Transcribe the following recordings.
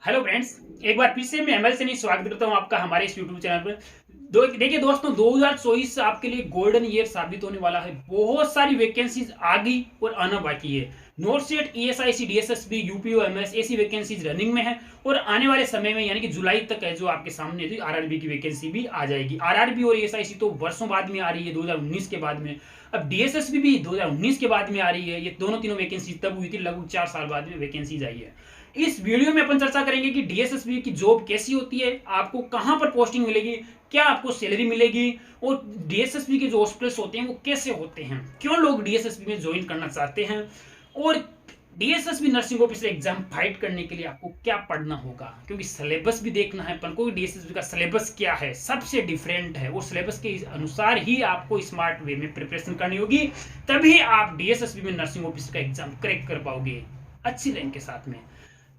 Hello friends, एक बार फिर से मैं एमएल से नहीं स्वागत करता हूं आपका हमारे इस यूट्यूब चैनल पर। देखिए दोस्तों, 2024 आपके लिए गोल्डन ईयर साबित होने वाला है। बहुत सारी वैकेंसीज आ गई और आना बाकी है। Not set, ESIC, DSSB, UPO, MS ऐसी वैकेंसीज रनिंग में है और आने वाले समय में यानी कि जुलाई तक है जो आपके सामने जो आरआरबी की वैकेंसी भी आ जाएगी। आरआरबी और ईएसआईसी तो वर्षों बाद में आ रही है, 2019 के बाद में। अब डीएसएसबी भी 2019 के बाद में आ रही है। ये दोनों तीनों वैकेंसी तब हुई थी, लगभग 4 साल बाद में वैकेंसीज आई है। इस वीडियो में अपन चर्चा करेंगे कि डीएसएसबी की जॉब कैसी होती है, आपको कहां पर पोस्टिंग मिलेगी, क्या आपको सैलरी मिलेगी और डीएसएसबी के जो हॉस्पिटल्स होते हैं वो कैसे होते हैं, क्यों लोग डीएसएसबी में ज्वाइन करना चाहते हैं और DSSB nursing officer exam fight करने के लिए आपको क्या पढ़ना होगा, क्योंकि सिलेबस भी देखना है अपन को। डीएसएसबी का सिलेबस क्या है, सबसे डिफरेंट है और सिलेबस के अनुसार ही आपको स्मार्ट वे में प्रिपरेशन करनी होगी, तभी आप डीएसएसबी में नर्सिंग ऑफिसर का एग्जाम क्रैक कर पाओगे अच्छी रैंक के साथ में।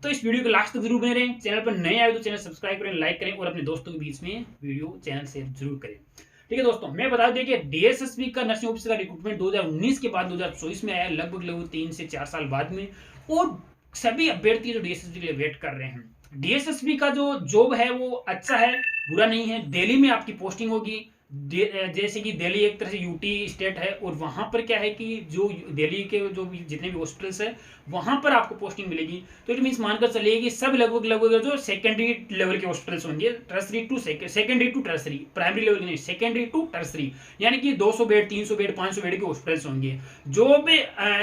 तो इस वीडियो को लास्ट तक जरूर बने रहें। चैनल पर नए आए तो चैनल सब्सक्राइब करें, लाइक करें और अपने दोस्तों के बीच में वीडियो चैनल शेयर जरूर करें। ठीक है दोस्तों, मैं बता दें कि डीएसएसबी का नर्सिंग ऑफिसर का रिक्रूटमेंट 2019 के बाद 2024 में आया, लगभग 3 से 4 साल बाद में। और सभी अभ्यर्थी जो डीएसएसबी के लिए वेट कर रहे हैं। डीएसएसबी का जो जॉब है वो अच्छा है, बुरा नहीं है। दिल्ली में आपकी पोस्टिंग होगी। जैसे कि दिल्ली एक तरह से यूटी स्टेट है और वहां पर क्या है कि जो दिल्ली के जो भी जितने भी हॉस्पिटल्स है वहां पर आपको पोस्टिंग मिलेगी। तो इट मीन्स मानकर चलिए कि सब लगभग जो सेकेंडरी लेवल के हॉस्पिटल्स होंगे, tertiary to secondary to tertiary, primary level के नहीं, सेकेंडरी टू टर्सरी, यानी कि 200 बेड, 300 बेड, 500 बेड के हॉस्पिटल्स होंगे। जो भी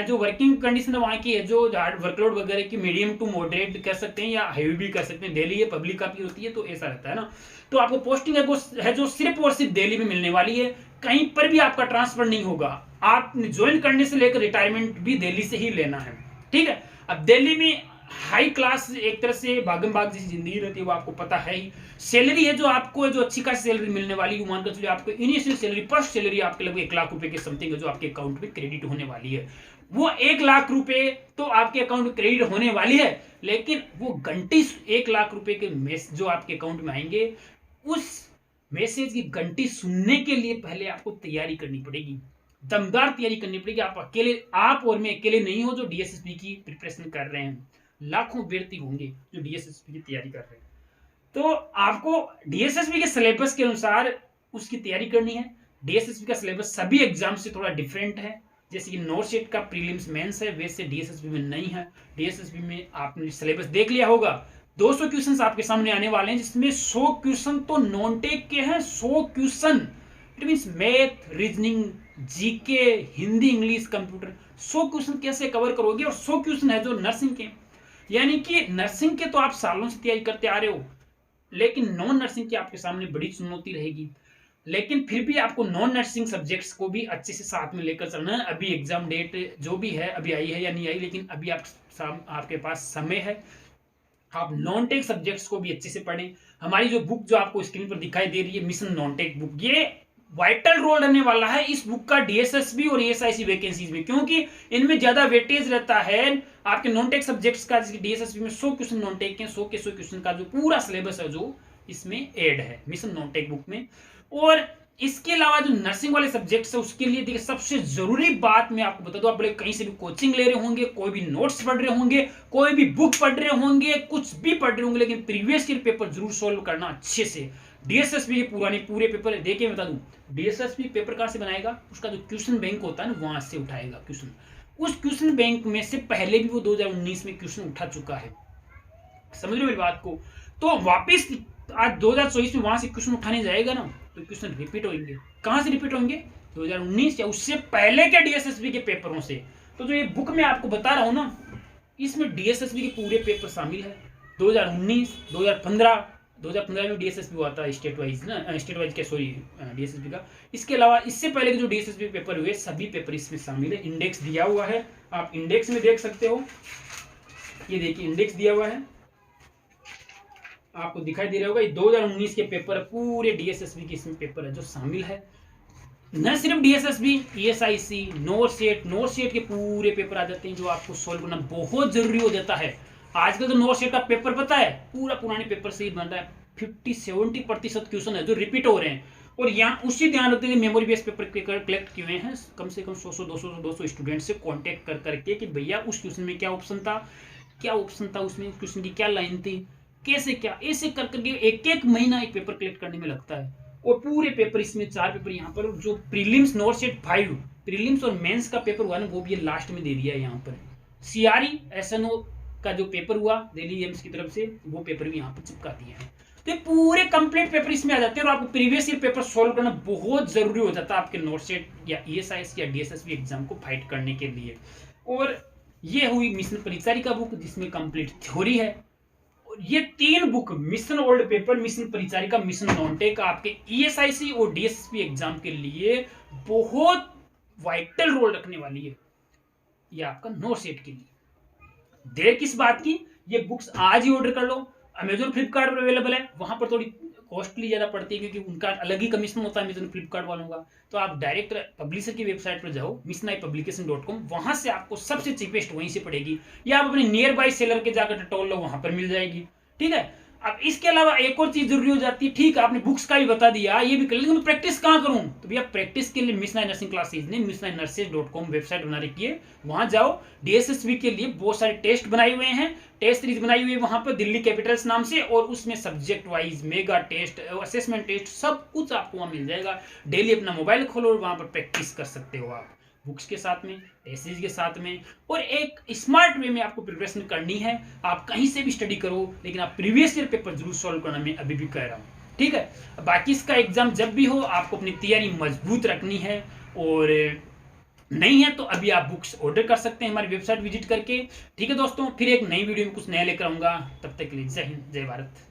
जो वर्किंग कंडीशन वहाँ की है, जो वर्कलोड वगैरह की मीडियम टू मॉडरेट कर सकते हैं या हैवी भी कर सकते हैं। दिल्ली है, पब्लिक काफी होती है तो ऐसा रहता है ना। तो आपको पोस्टिंग है जो सिर्फ और सिर्फ दिल्ली में मिलने वाली है, कहीं पर भी आपका ट्रांसफर नहीं होगा। आप ज्वाइन करने से लेकर रिटायरमेंट भी दिल्ली से ही लेना है। ठीक है, अब दिल्ली में हाई क्लास एक तरह से भागम भाग जैसी जिंदगी रहती है, वो आपको पता है ही। सैलरी है जो आपको जो अच्छी खासी सैलरी मिलने वाली है, मानकर चलिए आपको इनिशियल सैलरी, फर्स्ट सैलरी आपके लगभग 1 लाख रुपए के समथिंग है जो आपके अकाउंट में क्रेडिट होने वाली है। वो 1 लाख रुपए तो आपके अकाउंट में क्रेडिट होने वाली है, लेकिन वो घंटी 1 लाख रुपए के जो आपके अकाउंट में आएंगे, उस मैसेज की घंटी सुनने के लिए पहले आपको तैयारी करनी पड़ेगी, दमदार तैयारी करनी पड़ेगी। आप और मैं अकेले नहीं हो जो डीएसएसबी की प्रिपरेशन कर रहे हैं। लाखों अभ्यर्थी होंगे जो डीएसएसबी की तैयारी कर रहे हैं। तो आपको डीएसएसबी के सिलेबस के अनुसार उसकी तैयारी करनी है। डीएसएसबी का सिलेबस सभी एग्जाम से थोड़ा डिफरेंट है। जैसे कि नोट सेट का प्रीलिम्स मेंस है, वैसे डीएसएसबी में नहीं है। डीएसएसबी में आपने सिलेबस देख लिया होगा, 200 क्वेश्चंस आपके सामने आने वाले हैं, जिसमें 100 क्वेश्चन तो नॉन टेक के हैं। 100 question, it means math, reasoning, GK, Hindi, English, computer. 100 question कैसे कवर करोगे? और 100 क्वेश्चन है जो नर्सिंग के, यानी कि नर्सिंग के तो आप सालों से तैयारी करते आ रहे हो, लेकिन नॉन नर्सिंग की आपके सामने बड़ी चुनौती रहेगी। लेकिन फिर भी आपको नॉन नर्सिंग सब्जेक्ट्स को भी अच्छे से साथ में लेकर चलना है। अभी एग्जाम डेट जो भी है, अभी आई है या नहीं आई, लेकिन अभी आपके पास समय है। आप नॉन टेक सब्जेक्ट्स को भी अच्छे से पढ़ें। हमारी जो बुक जो आपको स्क्रीन पर दिखाई दे रही है, मिशन नॉन टेक बुक, ये वाइटल रोल रहने वाला है इस बुक का डीएसएसबी और ईएसआईसी वैकेंसीज में, क्योंकि इनमें ज्यादा वेटेज रहता है आपके नॉन टेक सब्जेक्ट्स का। जैसे डीएसएसबी में 100 क्वेश्चन नॉन टेक के, 100 के 100 क्वेश्चन का जो पूरा सिलेबस है जो इसमें ऐड है मिशन नॉन टेक बुक में। और इसके अलावा जो नर्सिंग वाले सब्जेक्ट्स है उसके लिए देखिए, सबसे जरूरी बात मैं आपको बता दूं, आप कहीं से भी कोचिंग ले रहे होंगे, कोई भी नोट्स पढ़ रहे होंगे, कोई भी बुक पढ़ रहे होंगे, कुछ भी पढ़ रहे होंगे, लेकिन प्रीवियस ईयर पेपर जरूर सोल्व करना अच्छे से। डीएसएसबी के पूरे पेपर देखिए, बता दूं डीएसएसबी पेपर कहां से बनाएगा, उसका जो क्वेश्चन बैंक होता है ना, वहां से उठाएगा क्वेश्चन। उस क्वेश्चन बैंक में से पहले भी वो 2019 में क्वेश्चन उठा चुका है। समझ रहे मेरी बात को? तो वापिस आज 2024 में वहां से क्वेश्चन उठाने जाएगा ना, तो क्वेश्चन रिपीट होंगे। कहां से रिपीट होंगे? 2019 या उससे पहले के डीएसएसबी के पेपरों से। तो जो ये बुक मैं आपको बता रहा हूं ना, इसमें डीएसएसबी के पूरे पेपर शामिल है। 2019, 2015 में डीएसएसबी हुआ था स्टेट वाइज ना, स्टेट वाइज क्या, सॉरी, डीएसएसबी का। इसके अलावा इससे पहले के जो डीएसएसबी पेपर हुए सभी पेपर इसमें शामिल है। इंडेक्स दिया हुआ है, आप इंडेक्स में देख सकते हो। ये देखिए इंडेक्स दिया हुआ है, आपको दिखाई दे रहा होगा। 2019 के पेपर पूरे डीएसएसबी के इसमें पेपर है जो शामिल है। न सिर्फ डीएसएसबी, ईएसआईसी, नोट सेट के पूरे पेपर आ जाते हैं जो आपको सोल्व करना बहुत जरूरी हो जाता है। आजकल तो नोट सेट का पेपर पता है पूरा पुराने पेपर से ही बन रहा है। 50-70% क्वेश्चन है जो रिपीट हो रहे हैं। और यहाँ उसी ध्यान रखते हुए मेमोरी बेस्ड पेपर कलेक्ट किए हुए हैं, कम से कम 100-200 स्टूडेंट से कांटेक्ट कर करके कि भैया उस क्वेश्चन में क्या ऑप्शन था, उसमें क्वेश्चन की क्या लाइन थी, कैसे क्या, ऐसे कर करके एक एक महीना एक पेपर कलेक्ट करने में लगता है। और पूरे पेपर इसमें 4 पेपर यहाँ पर, जो प्रीलिम्स नॉट सेट 5 प्रीलिम्स और मेंस का पेपर हुआ ना, वो भी लास्ट में दे दिया है यहाँ पर। सीआरई एसएनओ का जो पेपर हुआ दिल्ली एम्स की तरफ से, वो पेपर भी यहाँ पर चिपका दिया है। तो ये पूरे कंप्लीट पेपर इसमें आ जाते हैं, और आपको प्रीवियस ईयर पेपर सॉल्व करना बहुत जरूरी हो जाता है आपके नॉट सेट या ईएसआईएस या डीएसएसबी एग्जाम को फाइट करने के लिए। और ये हुई मिशन परिचारी का बुक, जिसमें कंप्लीट थ्योरी है। और ये 3 book, mission old paper, mission परिचारिका, मिशन नॉनटेक, आपके ईएसआईसी और डीएसएसबी एग्जाम के लिए बहुत वाइटल रोल रखने वाली है, ये आपका नॉट सेट के लिए। देर किस बात की, ये बुक्स आज ही ऑर्डर कर लो। अमेजोन फ्लिपकार्ट पर अवेलेबल है, वहां पर थोड़ी कॉस्टली ज्यादा पड़ती है क्योंकि उनका अलग ही कमीशन होता है अमेजोन फ्लिपकार्ट वालों का। तो आप डायरेक्ट पब्लिशर की वेबसाइट पर जाओ, missionaipublication.com, वहां से आपको सबसे चीपेस्ट वहीं से पड़ेगी, या आप अपने नियर बाय सेलर के जाकर टटोल लो, वहां पर मिल जाएगी। ठीक है। अब इसके अलावा एक और चीज जरूरी हो जाती है, ठीक है आपने बुक्स का भी बता दिया, ये भी कर, लेकिन प्रैक्टिस कहाँ करूं? तो भैया प्रैक्टिस के लिए मिशनाई नर्सिंग क्लासेज ने missionainurses.com वेबसाइट बना रखी है, वहां जाओ। डीएसएसबी के लिए बहुत सारे टेस्ट बनाए हुए हैं, टेस्ट सीरीज बनाई हुई है वहां पर दिल्ली कैपिटल्स नाम से, और उसमें subject wise mega test, assessment test, सब कुछ आपको वहां मिल जाएगा। डेली अपना मोबाइल खोलो और वहां पर प्रैक्टिस कर सकते हो आप, बुक्स के साथ में, टेस्ट के साथ में, और एक स्मार्ट वे में आपको प्रिपरेशन करनी है। आप कहीं से भी स्टडी करो, लेकिन आप प्रीवियस ईयर पेपर जरूर सॉल्व करना, मैं अभी भी कह रहा हूँ। ठीक है। बाकी इसका एग्जाम जब भी हो, आपको अपनी तैयारी मजबूत रखनी है, और नहीं है तो अभी आप बुक्स ऑर्डर कर सकते हैं हमारी वेबसाइट विजिट करके। ठीक है दोस्तों, फिर एक नई वीडियो में कुछ नया लेकर आऊंगा, तब तक के लिए जय हिंद, जय भारत।